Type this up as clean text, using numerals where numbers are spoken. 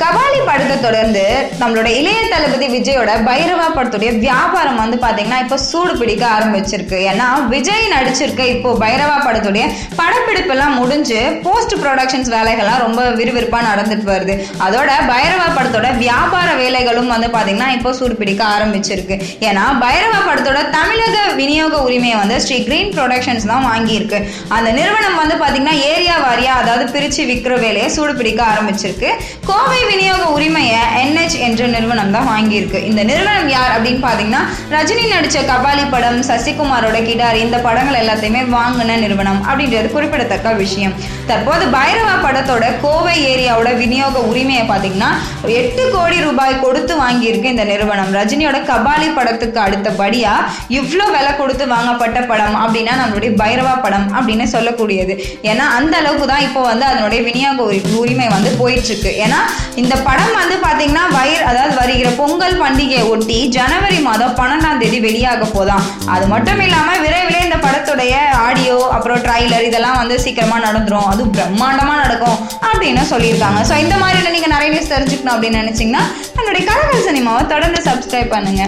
கபாலி படத்தை தொடர்ந்து நம்மளோட இளைய தளபதி விஜயோட பைரவா படத்துடைய வியாபாரம் வந்து பாத்தீங்கன்னா இப்போ சூடு பிடிக்க ஆரம்பிச்சிருக்கு. ஏன்னா விஜய் நடிச்சிருக்க இப்போ பைரவா படத்துடைய படப்பிடிப்பு எல்லாம் முடிஞ்சு போஸ்ட் ப்ரொடக்ஷன்ஸ் வேலைகள்லாம் ரொம்ப விறுவிறுப்பா நடந்துட்டு வருது. அதோட பைரவா படத்தோட வியாபார வேலைகளும் வந்து பாத்தீங்கன்னா இப்போ சூடு பிடிக்க ஆரம்பிச்சிருக்கு. ஏன்னா பைரவா படத்தோட தமிழக விநியோக உரிமையை வந்து ஸ்ரீ கிரீன் ப்ரொடக்ஷன்ஸ் தான் வாங்கியிருக்கு. அந்த நிறுவனம் வந்து பாத்தீங்கன்னா ஏரியா வாரியா அதாவது பிரிச்சு விற்கிற வேலையை சூடு பிடிக்க ஆரம்பிச்சிருக்கு. கோவை விநியோக உரிமையை NH என்ற நிறுவனம் தான் வாங்கியிருக்கு. இந்த நிறுவனம் யார் அப்படின்னு பாத்தீங்கன்னா ரஜினி நடிச்ச கபாலி படம், சசிகுமாரோட கிடாரி, இந்த படங்கள் எல்லாத்தையுமே வாங்கின நிறுவனம் அப்படின்றது குறிப்பிடத்தக்க விஷயம். தற்போது பைரவா படத்தோட கோவை ஏரியாவோட விநியோக உரிமையை பாத்தீங்கன்னா 8 கோடி ரூபாய் கொடுத்து வாங்கியிருக்கு இந்த நிறுவனம். ரஜினியோட கபாலி படத்துக்கு அடுத்தபடியா இவ்வளோ விலை கொடுத்து வாங்கப்பட்ட படம் அப்படின்னா நம்மளுடைய பைரவா படம் அப்படின்னு சொல்லக்கூடியது. ஏன்னா அந்த அளவுக்கு தான் இப்போ வந்து அதனுடைய விநியோக உரிமை வந்து போயிட்டு இருக்கு. ஏன்னா இந்த படம் வந்து பாத்தீங்கன்னா அதாவது வருகிற பொங்கல் பண்டிகையை ஒட்டி ஜனவரி மாதம் 12ஆம் தேதி வெளியாக போதாம். அது மட்டும் இல்லாம விரைவிலே இந்த படத்துடைய ஆடியோ அப்புறம் ட்ரைலர் இதெல்லாம் வந்து சீக்கிரமா நடந்துரும், அது பிரம்மாண்டமா நடக்கும் அப்படின்னு சொல்லியிருக்காங்க. ஸோ இந்த மாதிரி நீங்க நிறைய நியூஸ் தெரிஞ்சுக்கணும் அப்படின்னு நினைச்சீங்கன்னா நம்மளுடைய கலக்கல் சினிமாவை தொடர்ந்து சப்ஸ்கிரைப் பண்ணுங்க.